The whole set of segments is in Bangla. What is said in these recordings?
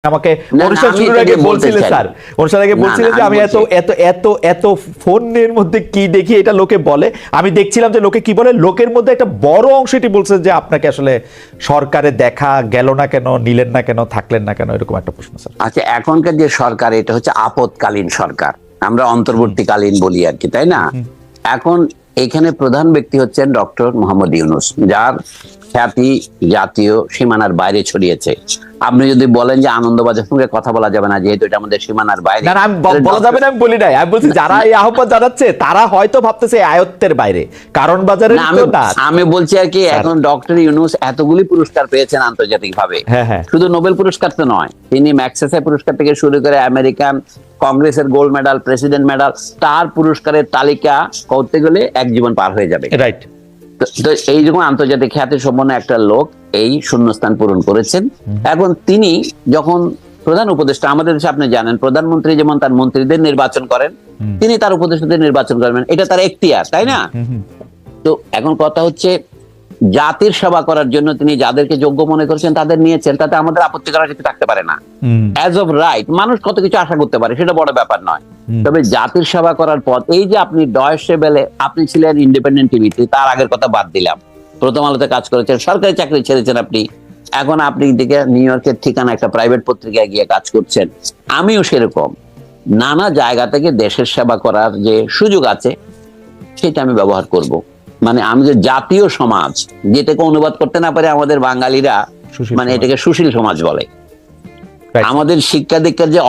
আমাকে অনুষ্ঠান শুরুর আগে বলছিলেন স্যার, অনুষ্ঠান আগে বলছিলেন যে আমি এত এত এত এত ফোনের মধ্যে কি দেখি এটা লোকে বলে, আমি দেখছিলাম যে লোকে কি বলে, লোকের মধ্যে একটা বড় অংশ এটি বলছে যে আপনাকে আসলে সরকারে দেখা গেল না কেন, নিলেন না কেন, থাকলেন না কেন, এরকম একটা প্রশ্ন স্যার। আচ্ছা, এখনকার যে সরকার এটা হচ্ছে আপদকালীন সরকার, আমরা অন্তর্বর্তীকালীন বলি আর কি, তাই না? এখন এখানে প্রধান ব্যক্তি হচ্ছেন ডক্টর মোহাম্মদ ইউনূস, যার খ্যাতি জাতীয় সীমানার বাইরে ছড়িয়েছে। আপনি যদি বলেন যে আনন্দবাজার সঙ্গে কথা বলা যাবে না যেহেতু এটা আমাদের সীমানার বাইরে, না আমি বলা যাবে না, আমি বলি নাই, আমি বলছি যারা এই আহ্বান জানাচ্ছে তারা হয়তো ভাবতেছে আয়ত্তের বাইরে, কারণ বাজারে আমি বলছি আর কি, এখন ডক্টর ইউনূস এতগুলি পুরস্কার পেয়েছেন আন্তর্জাতিক ভাবে, শুধু নোবেল পুরস্কার তো নয়, তিনি ম্যাগসেসে পুরস্কার থেকে শুরু করে আমেরিকান কংগ্রেসের গোল্ড মেডাল, প্রেসিডেন্ট মেডাল, তার পুরস্কারের তালিকা করতে গেলে এক জীবন পার হয়ে যাবে। রাইট। তো এইরকম আন্তর্জাতিক খ্যাতি সম্পন্ন একটা লোক এই শূন্যস্থান পূরণ করেছেন। এখন তিনি যখন প্রধান উপদেষ্টা, আমাদের দেশে আপনি জানেন প্রধানমন্ত্রী যেমন তার মন্ত্রীদের নির্বাচন করেন, তিনি তার উপদেষ্টাদের নির্বাচন করবেন, এটা তার এখতিয়ার, তাই না? তো এখন কথা হচ্ছে জাতির সেবা করার জন্য তিনি যাদেরকে যোগ্য মনে করেছেন তাদের নিয়েছেন, তাতে আমাদের আপত্তি করার কিছু থাকতে পারে না। অ্যাজ অফ রাইট মানুষ কত কিছু আশা করতে পারে, সেটা বড় ব্যাপার নয়। তবে জাতির সেবা করার পথ, এই যে আপনি ডয়েশে বেলে, আপনি ছিলেন ইন্ডিপেন্ডেন্ট টিভিতে, তার আগের কথা বাদ দিলাম, প্রথম আলোতে কাজ করেছেন, সরকারি চাকরি ছেড়েছেন আপনি, এখন আপনি দিকে নিউ ইয়র্কের ঠিকানা একটা প্রাইভেট পত্রিকায় গিয়ে কাজ করছেন। আমিও সেরকম নানা জায়গা থেকে দেশের সেবা করার যে সুযোগ আছে সেটা আমি ব্যবহার করব। মানে আমি যে জাতীয় সমাজ, যেটাকে অনুবাদ করতে না পারে আমাদের বাঙালিরা, মানে এটাকে সুশীল সমাজ বলে। আমাদের শিক্ষা দীক্ষার যে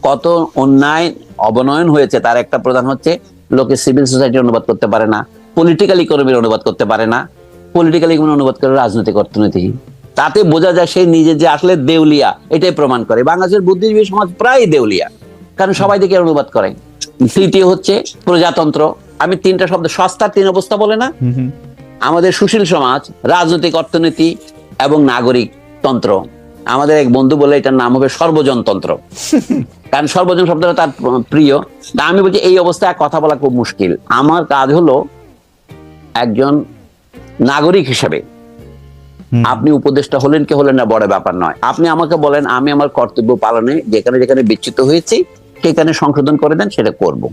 কত অন্যায় অবনয়ন হয়েছে তার একটা প্রধান হচ্ছে লোকে সিভিল সোসাইটি অনুবাদ করতে পারে না, পলিটিক্যাল ইকোনমির অনুবাদ করতে পারে না, পলিটিক্যাল ইকোনমি অনুবাদ করে রাজনৈতিক অর্থনীতি, তাতে বোঝা যায় সে নিজে যে আসলে দেউলিয়া, এটাই প্রমাণ করে। বাংলাদেশের বুদ্ধিজীবী সমাজ প্রায় দেউলিয়া, কারণ সবাই দেখে অনুবাদ করে। তৃতীয় হচ্ছে প্রজাতন্ত্র, আমি তিনটা শব্দ, সস্তার তিন অবস্থা বলে না, আমাদের সুশীল সমাজ, রাজনৈতিক অর্থনীতি এবং নাগরিক তন্ত্র। আমাদের এক বন্ধু বলে এটার নাম হবে সর্বজনতন্ত্র, কারণ সর্বজন শব্দটা তার প্রিয়। তা আমি বলছি এই অবস্থায় কথা বলা খুব মুশকিল। আমার কাজ হলো একজন নাগরিক হিসেবে, আপনি উপদেষ্টা হলেন কি হলেন না বড় ব্যাপার নয়, আপনি আমাকে বলেন, আমি আমার কর্তব্য পালনে যেখানে যেখানে বিচ্যুত হয়েছি সেখানে সংশোধন করে দেন, সেটা করব।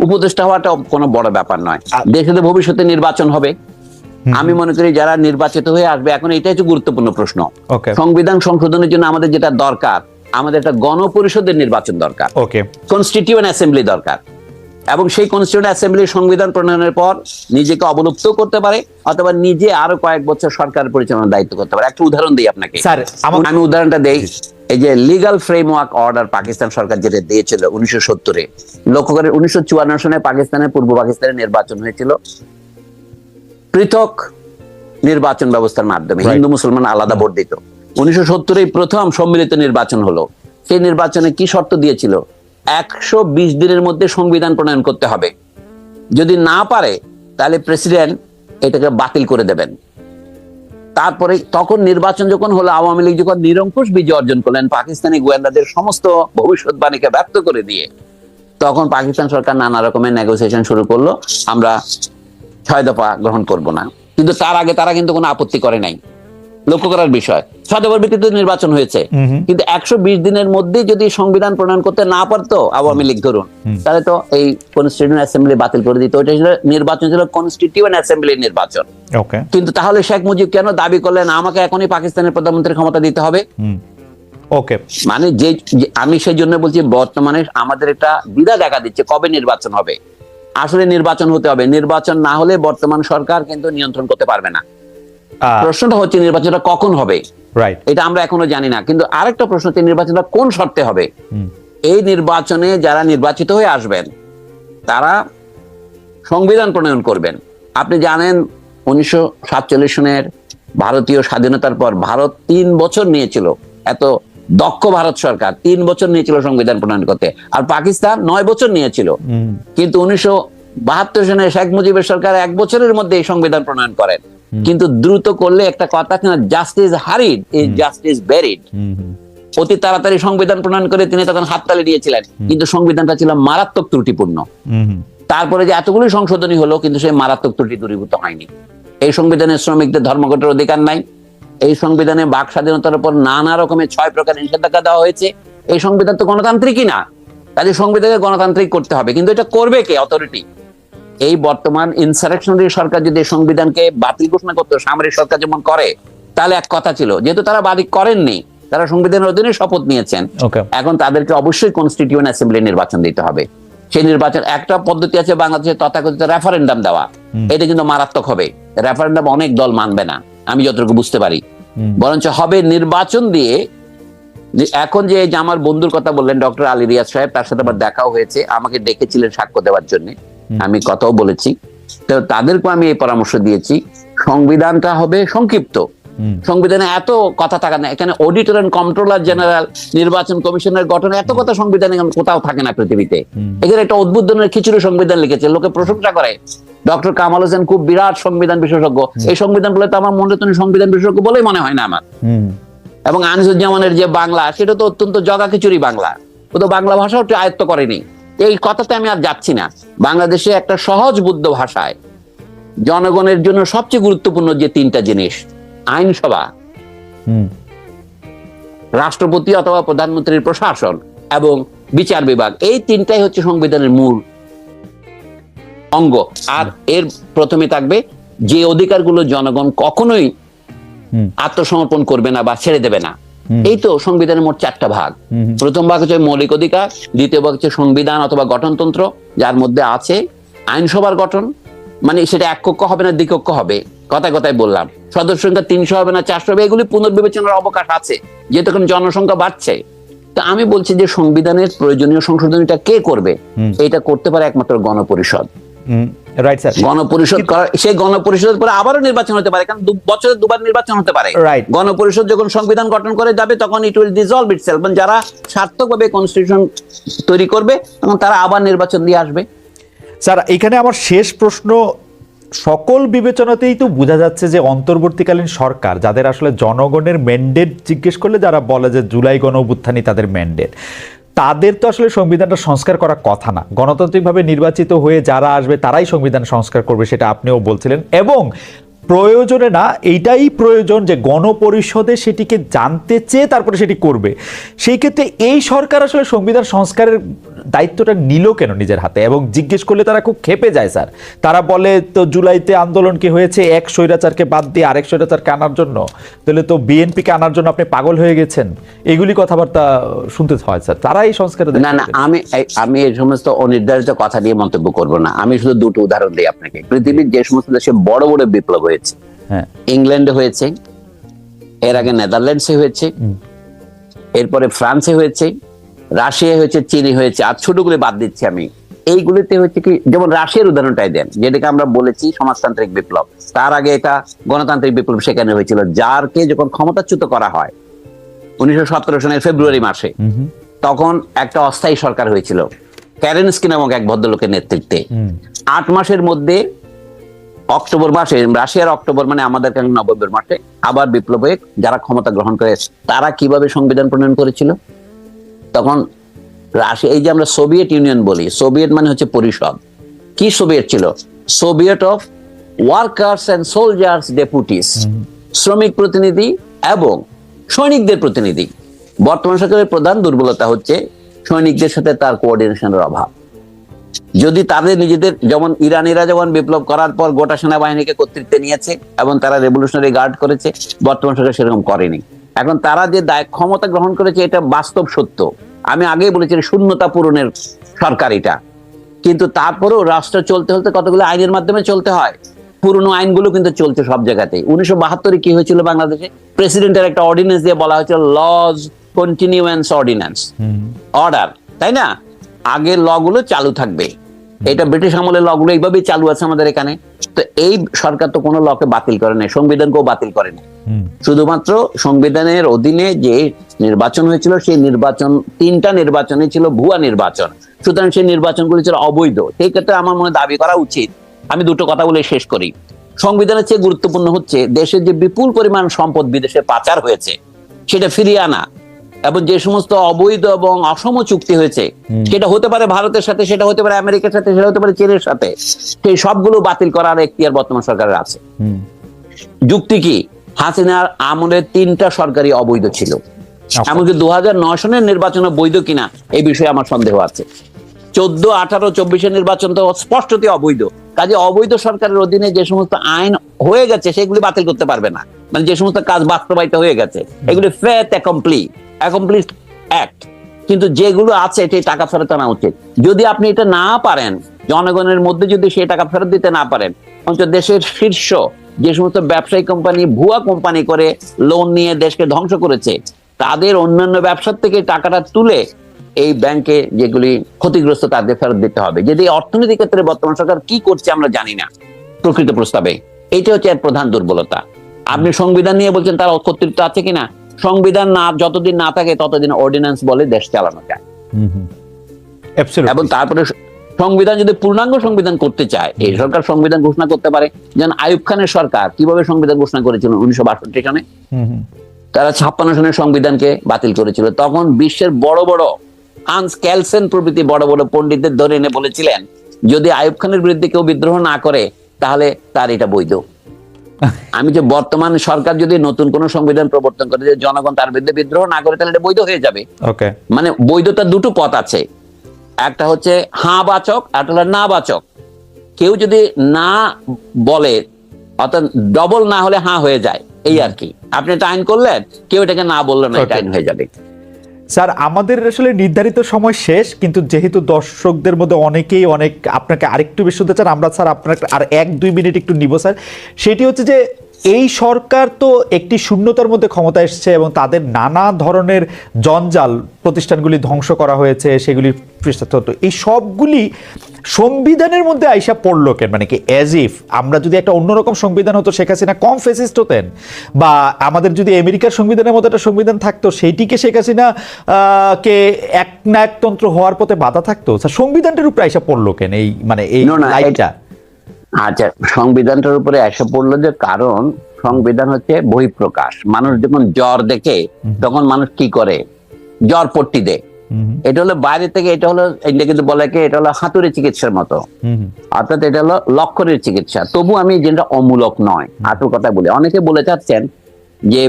উপদেষ্টা হওয়াটা কোনো বড় ব্যাপার নয়। দেশে ভবিষ্যতে নির্বাচন হবে, আমি মনে করি যারা নির্বাচিত হয়ে আসবে, এখন এটাই হচ্ছে গুরুত্বপূর্ণ প্রশ্ন। সংবিধান সংশোধনের জন্য আমাদের যেটা দরকার, আমাদের একটা গণপরিষদের নির্বাচন দরকার, কনস্টিটিউয়েন্ট অ্যাসেম্বলি দরকার, এবং সেই কনস্টিটিউয়েন্ট অ্যাসেম্বলি সংবিধান প্রণয়নের পর নিজেকে অবলুপ্ত করতে পারে অথবা নিজে আরো কয়েক বছর সরকার পরিচালনার দায়িত্ব করতে পারে। একটা উদাহরণ দিই আপনাকে, আমি উদাহরণটা দেই। এই যে লিগাল ফ্রেমওয়ার্ক অর্ডার পাকিস্তান সরকার যেটা দিয়েছিল 1970-এ, লক্ষ্য করে 1954 সনে পাকিস্তানের, পূর্ব পাকিস্তানের নির্বাচন হয়েছিল পৃথক নির্বাচন ব্যবস্থার মাধ্যমে, হিন্দু মুসলমান আলাদা ভোট দিত। 1970-এই প্রথম সম্মিলিত নির্বাচন হলো। সেই নির্বাচনে কি শর্ত দিয়েছিল? 120 দিনের মধ্যে সংবিধান প্রণয়ন করতে হবে, যদি না পারে তাহলে প্রেসিডেন্ট এটাকে বাতিল করে দেবেন। তারপরে তখন নির্বাচন যখন হলো, আওয়ামী লীগ যখন নিরঙ্কুশ বিজয় অর্জন করলেন পাকিস্তানি গোয়েন্দাদের সমস্ত ভবিষ্যৎবাণীকে ব্যর্থ করে দিয়ে, তখন পাকিস্তান সরকার নানা রকমের নেগোসিয়েশন শুরু করলো, আমরা 6 দফা গ্রহণ করব না। কিন্তু তার আগে তারা কিন্তু কোনো আপত্তি করে নাই। লক্ষ্য করার বিষয়, 6 দফার ভিত্তিতে নির্বাচন হয়েছে, কিন্তু 120 দিনের মধ্যে যদি সংবিধান প্রণয়ন করতে না পারতো আওয়ামী লীগ ধরুন, তাহলে তো এই কনস্টিটিউয়েন্ট অ্যাসেম্বলি বাতিল করে দিত। ওইটা ছিল নির্বাচন, ছিল কনস্টিটিউয়েন্ট অ্যাসেম্বলির নির্বাচন। কিন্তু তাহলে শেখ মুজিব কেন দাবি করলেন আমাকে এখনই পাকিস্তানের প্রধানমন্ত্রীর ক্ষমতা দিতে হবে? মানে যে আমি সেই জন্য বলছি বর্তমানে আমাদের একটা দ্বিধা দেখা দিচ্ছে কবে নির্বাচন হবে। আসলে নির্বাচন হতে হবে, নির্বাচন না হলে বর্তমান সরকার কিন্তু নিয়ন্ত্রণ করতে পারবে না। প্রশ্নটা হচ্ছে নির্বাচনটা কখন হবে, এটা আমরা এখনো জানি না। কিন্তু আরেকটা প্রশ্ন হচ্ছে নির্বাচনটা কোন শর্তে হবে। এই নির্বাচনে যারা নির্বাচিত হয়ে আসবেন তারা সংবিধান প্রণয়ন করবেন। আপনি জানেন 1947 সনের ভারতীয় স্বাধীনতার পর ভারত 3 বছর নিয়েছিল, এত দক্ষ ভারত সরকার 3 বছর নিয়েছিল সংবিধান প্রণয়ন করতে, আর পাকিস্তান 9 বছর নিয়েছিল। কিন্তু 1972 সনে শেখ মুজিবের সরকার 1 বছরের মধ্যে এই সংবিধান প্রণয়ন করেন। কিন্তু দ্রুত করলে একটা কথা, জাস্টিস হারিড ইজ জাস্টিস ব্যারিড। অতি তাড়াতাড়ি সংবিধান প্রণয়ন করে তিনি তখন হাততালি দিয়েছিলেন, কিন্তু সংবিধানটা ছিল মারাত্মক ত্রুটিপূর্ণ। তারপরে যে এতগুলো সংশোধনী হলো, কিন্তু সেই মারাত্মক ত্রুটি দূরীভূত হয়নি। এই সংবিধানে শ্রমিকদের ধর্মঘটের অধিকার নাই, এই সংবিধানে বাক স্বাধীনতার উপর নানা রকমের 6 প্রকার নিষেধাজ্ঞা দেওয়া হয়েছে। এই সংবিধান তো গণতান্ত্রিকই না, কাজে সংবিধানকে গণতান্ত্রিক করতে হবে, কিন্তু এটা করবে কে? অথরিটি। এই বর্তমান ইনসারেকশনারি সরকার যদি সংবিধানকে বাতিল ঘোষণা করতো, সামরিক সরকার যেমন করে, তাহলে এক কথা ছিল। যেহেতু তারা বাতিল করেননি, তারা সংবিধানের অধীনে শপথ নিয়েছেন, এখন তাদেরকে অবশ্যই কনস্টিটিউয়েন্ট অ্যাসেম্বলি নির্বাচন দিতে হবে। সেই নির্বাচন একটা পদ্ধতি আছে বাংলাদেশে, তথাকথিত রেফারেন্ডাম দেওয়া। এটা কিন্তু মারাত্মক হবে। রেফারেন্ডাম অনেক দল মানবে না, আমি যতটুকু বুঝতে পারি। বরঞ্চ হবে নির্বাচন দিয়ে। এখন যে আমার বন্ধুর কথা বললেন ডক্টর আলী রিয়াজ সাহেব, তার সাথে আবার দেখাও হয়েছে, আমাকে ডেকেছিলেন সাক্ষ্য দেওয়ার জন্য, আমি কথাও বলেছি। তো তাদেরকে আমি এই পরামর্শ দিয়েছি, সংবিধানটা হবে সংক্ষিপ্ত। সংবিধানে এত কথা থাকে না, এখানে অডিটর এন্ড কন্ট্রোলার জেনারেল, নির্বাচন কমিশনের গঠন, এত কথা সংবিধানে কোথাও থাকে না পৃথিবীতে। এখানে একটা অদ্ভুত ধরনের খিচুড়ি সংবিধান লিখেছে, লোকে প্রশংসা করে। ডক্টর কামাল হোসেন খুব বিরাট সংবিধান বিশেষজ্ঞ, এই সংবিধান বলে তো আমার মনে তো সংবিধান বিশেষজ্ঞ বলেই মনে হয় না আমার। এবং আনিসুজ্জামানের যে বাংলা, সেটা তো অত্যন্ত জগা খিচুড়ি বাংলা, ও তো বাংলা ভাষাও আয়ত্ত করেনি। এই কথাতে আমি আর যাচ্ছি না। বাংলাদেশে একটা সহজ বুদ্ধ ভাষায় জনগণের জন্য সবচেয়ে গুরুত্বপূর্ণ যে 3টা জিনিস, আইনসভা, রাষ্ট্রপতি অথবা প্রধানমন্ত্রীর প্রশাসন এবং বিচার বিভাগ, এই 3টাই হচ্ছে সংবিধানের মূল অঙ্গ। আর এর প্রথমে থাকবে যে অধিকারগুলো জনগণ কখনোই আত্মসমর্পণ করবে না বা ছেড়ে দেবে না। এই তো সংবিধানের মোট 4টা ভাগ। প্রথম ভাগ হচ্ছে মৌলিক অধিকার, দ্বিতীয় ভাগ হচ্ছে সংবিধান অথবা গঠনতন্ত্র, যার মধ্যে আছে আইনসভার গঠন, মানে সেটা এককক্ষ হবে না দ্বিকক্ষ হবে, কথায় কথায় বললাম। সদস্য সংখ্যা 300 হবে না 400 হবে, এগুলি পুনর্বিবেচনার অবকাশ আছে, যেহেতু এখন জনসংখ্যা বাড়ছে। তো আমি বলছি যে সংবিধানের প্রয়োজনীয় সংশোধনীটা কে করবে? এটা করতে পারে একমাত্র গণপরিষদ। রাইট স্যার, গণপরিষদ করা, সেই গণপরিষদের পরে আবারও নির্বাচন হতে পারে, কারণ বছরে 2বার নির্বাচন হতে পারে। গণপরিষদ যখন সংবিধান গঠন করে যাবে, তখন ইট উইল ডিসলভ ইটসেলফ। যারা সার্থকভাবে কনস্টিটিউশন তৈরি করবে, তখন তারা আবার নির্বাচন দিয়ে আসবে। স্যার, এখানে আমার শেষ প্রশ্ন, সকল বিবেচনাতেই তো বোঝা যাচ্ছে যে অন্তর্বর্তীকালীন সরকার, যাদের আসলে জনগণের ম্যান্ডেট জিজ্ঞেস করলে যারা বলে যে জুলাই গণ অভ্যুত্থানই তাদের ম্যান্ডেট, তাদের তো আসলে সংবিধানটা সংস্কার করার কথা না। গণতান্ত্রিকভাবে নির্বাচিত হয়ে যারা আসবে তারাই সংবিধান সংস্কার করবে, সেটা আপনিও বলছিলেন। এবং প্রয়োজনে না, এইটাই প্রয়োজন যে গণপরিষদে সেটিকে জানতে চেয়ে তারপরে সেটি করবে। সেই ক্ষেত্রে এই সরকার আসলে সংবিধান সংস্কারের দায়িত্বটা নিল কেন নিজের হাতে? এবং জিজ্ঞেস করলে তারা খুব ক্ষেপে যায় স্যার। তারা বলে তো জুলাইতে আন্দোলন কি হয়েছে এক স্বৈরাচারকে বাদ দিয়ে আরেক স্বৈরাচারকে আনার জন্য, তাহলে তো বিএনপিকে আনার জন্য আপনি পাগল হয়ে গেছেন, এগুলি কথাবার্তা শুনতে হয় স্যার। তারা এই সংস্কারে না না, আমি এই সমস্ত অনির্ধারিত কথা নিয়ে মন্তব্য করব না। আমি শুধু 2টো উদাহরণ দিই আপনাকে। পৃথিবীর যে সমস্ত দেশে বড় বড় বিপ্লব হয়েছে, ইংল্যান্ডে হয়েছে, এর আগে নেদারল্যান্ডসে হয়েছে, এরপরে ফ্রান্সে হয়েছে, রাশিয়া হয়েছে, চীনে হয়েছে, আর ছোটগুলো বাদ দিচ্ছি আমি। এইগুলিতে হচ্ছে কি, যেমন রাশিয়ার উদাহরণটাই দেন, যেটাকে আমরা বলেছি সমাজতান্ত্রিক বিপ্লব। তার আগে এটা গণতান্ত্রিক বিপ্লব সেখানে হয়েছিল। যারকে যখন ক্ষমতাচ্যুত করা হয় 1917 সালের ফেব্রুয়ারি মাসে, তখন একটা অস্থায়ী সরকার হয়েছিল ক্যারেনস্কি নামক এক ভদ্রলোকের নেতৃত্বে। 8 মাসের মধ্যে অক্টোবর মাসে, রাশিয়ার অক্টোবর মানে আমাদের নভেম্বর মাসে আবার বিপ্লব হয়ে যারা ক্ষমতা গ্রহণ করে, তারা কিভাবে সংবিধান প্রণয়ন করেছিল? তখন রাশিয়া, এই যে আমরা সোভিয়েত ইউনিয়ন বলি, সোভিয়েত মানে হচ্ছে পরিষদ। কি সোভিয়েত ছিল? Soviet of workers and soldiers deputies, শ্রমিক প্রতিনিধি এবং সৈনিকদের প্রতিনিধি। বর্তমান সরকারের প্রধান দুর্বলতা হচ্ছে সৈনিকদের সাথে তার কোঅর্ডিনেশনের অভাব। যদি তাদের নিজেদের, যেমন ইরানিরা যখন বিপ্লব করার পর গোটা সেনাবাহিনীকে কর্তৃত্বে নিয়েছে এবং তারা রেভলিউশনারি গার্ড করেছে, বর্তমান সরকার সেরকম করেনি। এখন তারা যে ক্ষমতা গ্রহণ করেছে, এটা বাস্তব সত্য। আমি আগেই বলেছি শূন্যতা পূরণের সরকার এটা, কিন্তু তারপরেও রাষ্ট্র চলতে হলে কতগুলো আইনের মাধ্যমে চলতে হয়। পুরনো আইনগুলো কিন্তু চলছে সব জায়গাতে। 1972 কি হয়েছিল বাংলাদেশে? প্রেসিডেন্টের একটা অর্ডিন্যান্স দিয়ে বলা হয়েছিল লজ কন্টিনিউয়েন্স অর্ডিন্যান্স, অর্ডার, তাই না? আগের ল গুলো চালু থাকবে। এটা ব্রিটিশ আমলের ল গুলো এইভাবেই চালু আছে আমাদের এখানে। তো এই সরকার তো কোনো লকে বাতিল করে নাই, সংবিধানকেও বাতিল করে নাই। শুধুমাত্র সংবিধানের অধীনে যে নির্বাচন হয়েছিল, সেই নির্বাচন 3টা নির্বাচনই ছিল ভুয়া নির্বাচন। সুতরাং সেই নির্বাচনগুলি ছিল অবৈধ। সেই ক্ষেত্রে আমার মনে দাবি করা উচিত, আমি 2টো কথা বলে শেষ করি। সংবিধানের চেয়ে গুরুত্বপূর্ণ হচ্ছে দেশের যে বিপুল পরিমাণ সম্পদ বিদেশে পাচার হয়েছে, সেটা ফিরিয়ে আনা। এবং যে সমস্ত অবৈধ এবং অসম চুক্তি হয়েছে, সেটা হতে পারে ভারতের সাথে, সেটা হতে পারে আমেরিকার সাথে, সেটা হতে পারে চীনের সাথে, সেই সবগুলো বাতিল করার এখতিয়ার বর্তমান সরকারের আছে। যুক্তি কি? হাসিনার আমলে 3টা সরকারি অবৈধ ছিল, এমনকি 2009 সনের নির্বাচন বৈধ কিনা এই বিষয়ে আমার সন্দেহ আছে। 14, 18, 24 নির্বাচন তো স্পষ্টতই অবৈধ। কাজে অবৈধ সরকারের অধীনে যে সমস্ত আইন হয়ে গেছে সেগুলি বাতিল করতে পারবে না, মানে যে সমস্ত কাজ বাস্তবায়িত হয়ে গেছে এগুলি ফেথ অ্যাকমপ্লিশড অ্যাক্ট। কিন্তু যেগুলো আছে এটি টাকা ফেরত আনা উচিত। যদি আপনি এটা না পারেন, জনগণের মধ্যে যদি সেই টাকা ফেরত দিতে না পারেন, অন্তত দেশের শীর্ষ যে সমস্ত ব্যবসায়ী কোম্পানি ভুয়া কোম্পানি করে লোন নিয়ে দেশকে ধ্বংস করেছে, তাদের অন্যান্য ব্যবসার থেকে টাকাটা তুলে এই ব্যাংকে যেগুলি ক্ষতিগ্রস্ত তাদের ফেরত দিতে হবে। যদি অর্থনৈতিক ক্ষেত্রে বর্তমান সরকার কি করছে আমরা জানি না প্রকৃত প্রস্তাবে, এইটা হচ্ছে এর প্রধান দুর্বলতা। আপনি সংবিধান নিয়ে বলছেন তার কর্তৃত্ব আছে কিনা, সংবিধান না যতদিন না থাকে ততদিন অর্ডিন্যান্স বলে দেশ চালানো যায়। এবং তারপরে সংবিধান যদি পূর্ণাঙ্গ সংবিধান করতে চায়, এই সরকার সংবিধান ঘোষণা করতে পারে। যেন আইয়ুব খানের সরকার কিভাবে সংবিধান ঘোষণা করেছিল 1962 সনে, তারা 56 সনের সংবিধানকে বাতিল করেছিল। তখন বিশ্বের বড় বড় হান্স ক্যালসেন প্রভৃতি বড় বড় পণ্ডিতদের ধরে এনে বলেছিলেন যদি আইয়ুব খানের বিরুদ্ধে কেউ বিদ্রোহ না করে তাহলে তার এটা বৈধ। আমি যে বর্তমান সরকার যদি নতুন কোন সংবিধান প্রবর্তন করে যে জনগণ তার বিরুদ্ধে বিদ্রোহ না করে তাহলে এটা বৈধ হয়ে যাবে। মানে বৈধতার দুটো পথ আছে, একটা হচ্ছে হ্যাঁ বাচক, একটা হলো না বাচক। কেউ যদি না বলে অর্থাৎ ডবল না হলে হ্যাঁ হয়ে যায়, এই আর কি। আপনি এটা আইন করলেন, কেউ এটাকে না বললো না, এটা আইন হয়ে যাবে। স্যার আমাদের আসলে নির্ধারিত সময় শেষ, কিন্তু যেহেতু দর্শকদের মধ্যে অনেকেই আপনাকে আরেকটু বেশি শুনতে চান, আমরা স্যার আপনার আর 1-2 মিনিট একটু নিব স্যার। সেটি হচ্ছে যে এই সরকার তো একটি শূন্যতার মধ্যে ক্ষমতা এসেছে এবং তাদের নানা ধরনের জঞ্জাল, প্রতিষ্ঠানগুলি ধ্বংস করা হয়েছে, সেগুলি এই সবগুলি সংবিধানের মধ্যে আইসা পড়লো কেন? মানে কি অ্যাজ ইফ আমরা যদি একটা অন্যরকম সংবিধান হতো, শেখ হাসিনা কম ফেসিস্ট হতেন, বা আমাদের যদি আমেরিকার সংবিধানের মতো একটা সংবিধান থাকতো, সেইটিকে শেখ হাসিনা কে একনায়কতন্ত্র হওয়ার পথে বাধা থাকতো। সংবিধানটার উপরে আইসা পড়লো কেন এই মানে এই লাইনটা? আচ্ছা, সংবিধানটার উপরে এসে পড়লো যে কারণ সংবিধান হচ্ছে বহিঃপ্রকাশ। মানুষ যখন জ্বর দেখে তখন মানুষ কি করে, জ্বর পট্টি দেয়। এটা হলো বাইরে থেকে, এটা হলো কিন্তু বলে কি এটা হলো হাতুড়ি চিকিৎসার মতো, অর্থাৎ এটা হলো লক্ষণের চিকিৎসা। তবু আমি যেটা অমূলক নয়, আসল কথা বলি। অনেকে বলে চাচ্ছেন যে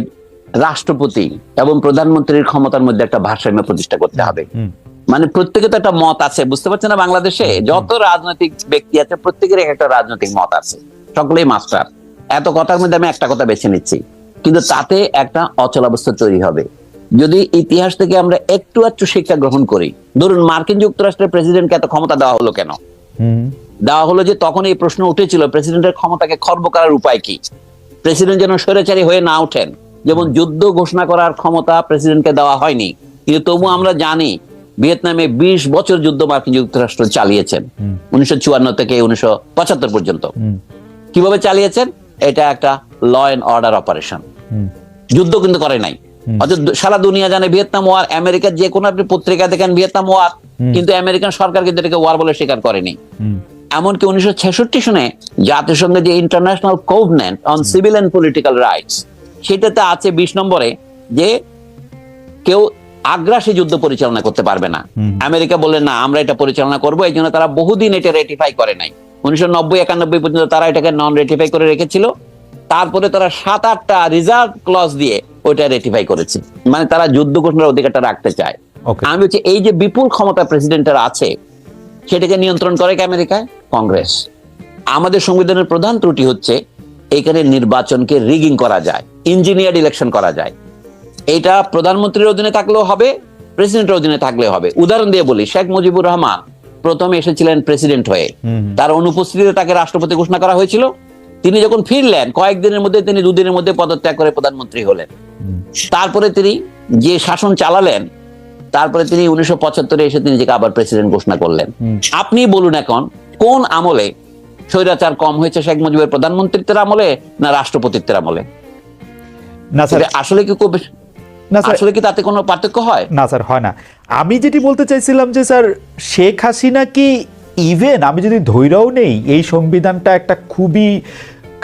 রাষ্ট্রপতি এবং প্রধানমন্ত্রীর ক্ষমতার মধ্যে একটা ভারসাম্য প্রতিষ্ঠা করতে হবে। মানে প্রত্যেকে তো একটা মত আছে, বুঝতে পারছেন না? বাংলাদেশে যত রাজনৈতিক ব্যক্তি আছে প্রত্যেকের একটা রাজনৈতিক মত আছে, সকলেই মাস্টার। এত কথার মধ্যে আমি একটা কথা বেছে নিচ্ছি, কিন্তু তাতে একটা অচলাবস্থা তৈরি হবে। যদি ইতিহাস থেকে আমরা একটু শিক্ষা গ্রহণ করি, ধরুন মার্কিন যুক্তরাষ্ট্রের প্রেসিডেন্টকে এত ক্ষমতা দেওয়া হলো কেন? দেওয়া হলো যে তখন এই প্রশ্ন উঠেছিল প্রেসিডেন্টের ক্ষমতাকে খর্ব করার উপায় কি, প্রেসিডেন্ট যেন স্বৈরাচারী হয়ে না ওঠেন। যেমন যুদ্ধ ঘোষণা করার ক্ষমতা প্রেসিডেন্টকে দেওয়া হয়নি, কিন্তু তবু আমরা জানি ভিয়েতনামে 20 বছর যুদ্ধ মার্কিন যুক্তরাষ্ট্র চালিয়েছেন 1954 থেকে 1975 পর্যন্ত। কিভাবে চালিয়েছেন? এটা একটা ল এন্ড অর্ডার অপারেশন, যুদ্ধ কিন্তু করে নাই। অর্থাৎ সারা দুনিয়া জানে ভিয়েতনাম ওয়ার, আমেরিকার যে কোনো আপনি পত্রিকা দেখেন ভিয়েতনাম ওয়ার, কিন্তু আমেরিকান সরকার কিন্তু এটাকে ওয়ার বলে স্বীকার করেনি। এমনকি 1966 সনে জাতিসংঘের যে international covenant on civil and political rights, সেটাতে আছে 20 নম্বরে যে কেউ আগ্রাসী যুদ্ধ পরিচালনা করতে পারবে না। আমেরিকা বলে না, আমরা এটা পরিচালনা করবো। এই জন্য তারা বহুদিন এটা রেটিফাই করে নাই। 1990-91 পর্যন্ত তারা এটাকে নন রেটিফাই করে রেখেছিল। তারপরে তারা 7-8টা রিজার্ভ ক্লজ দিয়ে ওইটা রেটিফাই করেছে। মানে তারা যুদ্ধ ঘোষণার অধিকারটা রাখতে চায়। আমি হচ্ছে এই যে বিপুল ক্ষমতা প্রেসিডেন্টের আছে, সেটাকে নিয়ন্ত্রণ করে আমেরিকায় কংগ্রেস। আমাদের সংবিধানের প্রধান ত্রুটি হচ্ছে এখানে নির্বাচনকে রিগিং করা যায়, ইঞ্জিনিয়ার্ড ইলেকশন করা যায়। এটা প্রধানমন্ত্রীর অধীনে থাকলেও হবে, প্রেসিডেন্টের অধীনে থাকলেও হবে। উদাহরণ দিয়ে বলি, শেখ মুজিবুর রহমান প্রথমে এসেছিলেন প্রেসিডেন্ট হয়ে, তার অনুপস্থিতিতে তাকে রাষ্ট্রপতি ঘোষণা করা হয়েছিল। তিনি যখন ফিরলেন কয়েকদিনের মধ্যে, তিনি 2 দিনের মধ্যে পদত্যাগ করে প্রধানমন্ত্রী হলেন। তারপরে তিনি যে শাসন চালালেন, তারপরে তিনি 1975-এ এসে তিনি নিজেকে আবার প্রেসিডেন্ট ঘোষণা করলেন। আপনি বলুন এখন কোন আমলে স্বৈরাচার কম হয়েছে, শেখ মুজিবের প্রধানমন্ত্রীত্বের আমলে না রাষ্ট্রপতিত্বের আমলে? না স্যার, আসলে কি খুব আসলে কি তাতে কোনো পার্থক্য হয়? না স্যার, হয় না। আমি যেটি বলতে চাইছিলাম যে স্যার, শেখ হাসিনা কি ইভেন আমি যদি ধৈর্যও নেই, এই সংবিধানটা একটা খুবই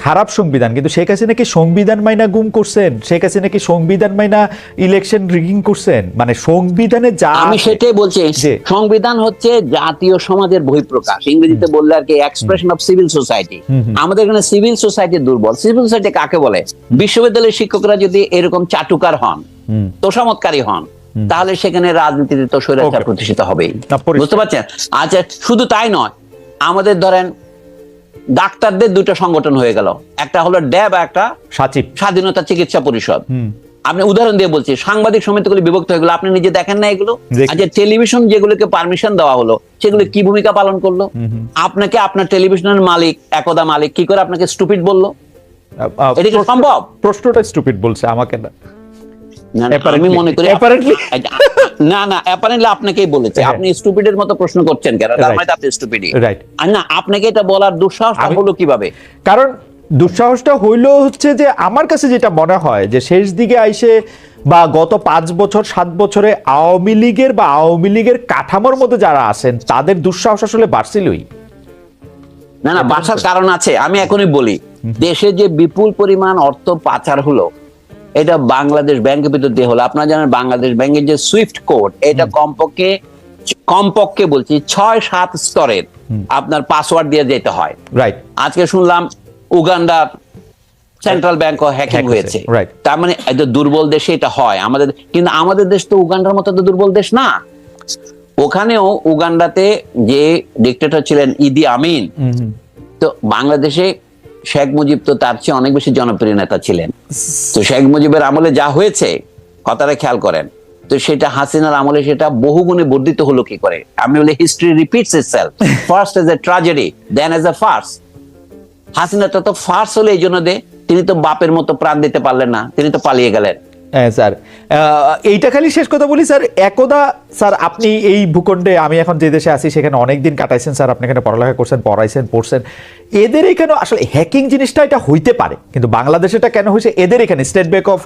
খারাপ সংবিধান, কিন্তু শেখ হাসিনা কি সংবিধান মাইনা গুম করছেন? শেখ হাসিনা কি সংবিধান মাইনা ইলেকশন রিগিং করছেন? মানে সংবিধানে যা আমি আছে- সেটাই বলছি, জি। সংবিধান হচ্ছে জাতীয় সমাজের বহিঃপ্রকাশ, ইংরেজিতে বললে আর কি এক্সপ্রেশন অফ সিভিল সোসাইটি। আমাদের এখানে সিভিল সোসাইটি দুর্বল। সিভিল সোসাইটি কাকে বলে? বিশ্ববিদ্যালয়ের শিক্ষকরা যদি এরকম চাটুকার হন, তোষামতকারী হন, তাহলে সেখানে রাজনীতিতে তো স্বৈরাচার Okay. প্রতিষ্ঠিত হবেই। না, পরিষ্কার। বুঝতে পারছেন? আচ্ছা, শুধু তাই নয়, আমাদের ধরেন ডাক্তারদের দুটো সংগঠন হয়ে গেল, একটা হলো ড্যাব, একটা সাচিব। স্বাধীনতা চিকিৎসা পরিষদ। আপনি উদাহরণ দিয়ে বলছি, সাংবাদিক সমিতিগুলো বিভক্ত হয়ে গেল, আপনি নিজে দেখেন না এগুলো? দেখি। আচ্ছা, টেলিভিশন যেগুলোকে পারমিশন দেওয়া হলো, সেগুলো কি ভূমিকা পালন করলো? আপনাকে আপনার টেলিভিশনের মালিক, একদা মালিক, কি করে আপনাকে স্টুপিড বললো? এটা কি সম্ভব? প্রশ্নটা স্টুপিড বলছে, আমাকে না। না, না, আমি Apparently. মনে করি Apparently. না না, অ্যাপারেন্টলি আপনাকেই বলেছে। হ্যাঁ। আপনি স্টুপিডের মতো প্রশ্ন করছেন কেন? তার Right. মানে তো আপনি স্টুপিডই। Right. আর না, আপনাকে এটা বলার দুঃসাহস আমি- হলো কিভাবে? কারণ দুঃসাহসটা হইল হচ্ছে যে আমার কাছে যেটা মনে হয় যে শেষ দিকে আইসে বা গত 5 বছর 7 বছরে আওয়ামী লীগের কাঠামোর মধ্যে যারা আছেন তাদের দুঃসাহস আসলে বাড়ছিলই। না না, বাসার কারণ আছে। আমি এখনই বলি, দেশে যে বিপুল পরিমাণ অর্থ পাচার হলো, এটা বাংলাদেশ ব্যাংকের ভিতর দিয়ে হলো। আপনারা জানেন বাংলাদেশ ব্যাংকের যে সুইফট কোড, এটা কমপক্ষে বলছি 6-7 স্তরের আপনার পাসওয়ার্ড দিয়ে যেতে হয়। রাইট। আজকে শুনলাম উগান্ডার সেন্ট্রাল ব্যাংকও হ্যাকিং Hack হয়েছে। হয়েছে, right. তার মানে এটা দুর্বল দেশে এটা হয় আমাদের, কিন্তু আমাদের দেশ তো উগান্ডার মতো তো দুর্বল দেশ না। ওখানেও উগান্ডাতে যে ডিক্টেটর ছিলেন ইদি আমিন, তো বাংলাদেশে শেখ মুজিব তো তার চেয়ে অনেক বেশি জনপ্রিয় নেতা ছিলেন। তো শেখ মুজিবের আমলে যা হয়েছে, কথাটা খেয়াল করেন, তো সেটা হাসিনার আমলে সেটা বহুগুণে বর্ধিত হলো কি করে? আমি বলি history repeats itself, first as a tragedy, then as a farce. হাসিনাটা তো ফার্স হলো এই জন্য তিনি তো বাপের মতো প্রাণ দিতে পারলেন না, তিনি তো পালিয়ে গেলেন। হ্যাঁ স্যার, এইটা খালি শেষ কথা বলি স্যার। একদা স্যার আপনি এই ভূখণ্ডে, আমি এখন যে দেশে আছি সেখানে অনেকদিন কাটাইছেন স্যার, আপনি এখানে পড়ালেখা করছেন, পড়ছেন। এদের এখানে আসলে হ্যাকিং জিনিসটা এটা হইতে পারে, কিন্তু বাংলাদেশে এটা কেন হয়েছে? এদের এখানে স্টেট ব্যাংক অফ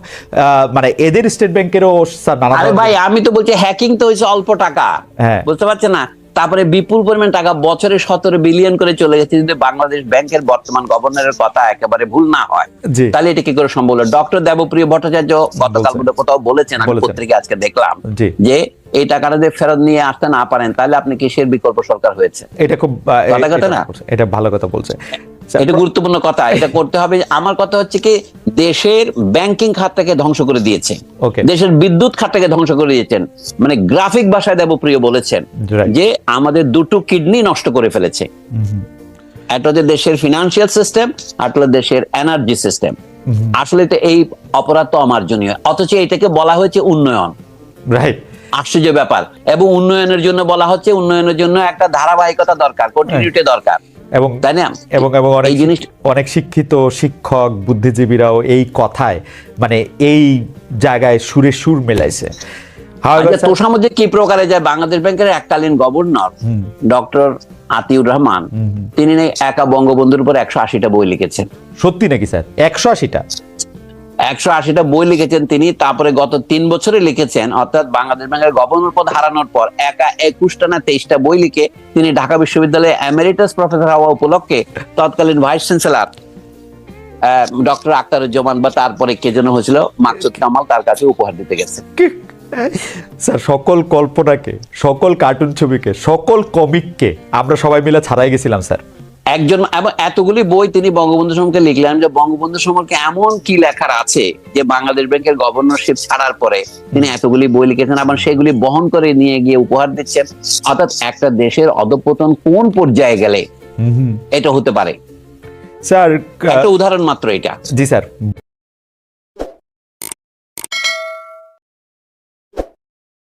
মানে এদের স্টেট ব্যাংকেরও স্যার নানা আরে ভাই, আমি তো বলছি হ্যাকিং তো হয়েছে অল্প টাকা, হ্যাঁ। বুঝতে পারছেন না? তারপরে বিপুল পরিমাণ টাকা, বছরে 17 বিলিয়ন করে চলে গেছে। যদি বাংলাদেশ ব্যাংকের বর্তমান গভর্নরের কথা একেবারে ভুল না হয়, জি। তাহলে এটা কি করে সম্ভব হলো? ডক্টর দেবপ্রিয় ভট্টাচার্য গতকাল বোধহয় কোথাও বলেছেন, আমি পত্রিকা আজকে দেখলাম, জি। যে এই টাকাটা যদি ফেরত নিয়ে আসতে না পারেন, তাহলে আপনি কিসের বিকল্প সরকার হয়েছে? এটা খুব কথা না? এটা ভালো কথা বলছে। এটা গুরুত্বপূর্ণ কথা, এটা করতে হবে। আমার কথা হচ্ছে কি, দেশের ব্যাংকিং খাতটাকে ধ্বংস করে দিয়েছে, Okay. দেশের বিদ্যুৎ খাতটাকে ধ্বংস করে দিয়েছেন। মানে গ্রাফিক ভাষায় দেবপ্রিয় বলেছেন Right. যে আমাদের দুটো কিডনি নষ্ট করে ফেলেছে। একটা হচ্ছে দেশের ফিনান্সিয়াল সিস্টেম, আর একটা হলো দেশের এনার্জি সিস্টেম। আসলে তো এই অপরাধ তো অমার্জনীয়, অথচ এটাকে বলা হয়েছে উন্নয়ন। রাইট। আশ্চর্য ব্যাপার। এবং উন্নয়নের জন্য বলা হচ্ছে, উন্নয়নের জন্য একটা ধারাবাহিকতা দরকার, কন্টিনিউটি দরকার, এবং তাই না? এবং এই জিনিস অনেক শিক্ষিত শিক্ষক বুদ্ধিজীবীরাও এই কথায় মানে এই জায়গায় সুরে সুর মেলাইছে। তোষামধ্যে কি প্রকারে যায়? বাংলাদেশ ব্যাংকের এককালীন গভর্নর ডক্টর আতিউর রহমান, তিনি একা বঙ্গবন্ধুর উপর 180টা বই লিখেছেন। সত্যি নাকি স্যার? 180টা 180টা বই লিখেছেন তিনি। তারপরে গত 3 বছরে লিখেছেন, অর্থাৎ বাংলাদেশ ব্যাংকের গভর্নর পদ হারানোর পর একা 21টা না 23টা বই লিখে তিনি ঢাকা বিশ্ববিদ্যালয়ে এমেরিটাস প্রফেসর হওয়া উপলক্ষে তৎকালীন ভাইস চ্যান্সেলর ডক্টর আখতারুজ্জামান বা তারপরে কে যেন হয়েছিল, মাকসুদ কামাল, তার কাছে উপহার দিতে গেছে। স্যার সকল কল্পনাকে, সকল কার্টুন ছবিকে, সকল কমিককে আমরা সবাই মিলে ছাড়াই গেছিলাম স্যার। একজন, এবং এতগুলি বই তিনি বঙ্গবন্ধু সম্পর্কে লিখলেন, যে বঙ্গবন্ধু সম্পর্কে এমন কি লেখার আছে যে বাংলাদেশ ব্যাংকের গভর্নরশিপ ছাড়ার পরে তিনি এতগুলি বই লিখেছেন, আবার সেগুলি বহন করে নিয়ে গিয়ে উপহার দিচ্ছেন। অর্থাৎ একটা দেশের অধঃপতন কোন পর্যায়ে গেলে এটা হতে পারে, স্যার একটা উদাহরণ মাত্র এটা। জি স্যার।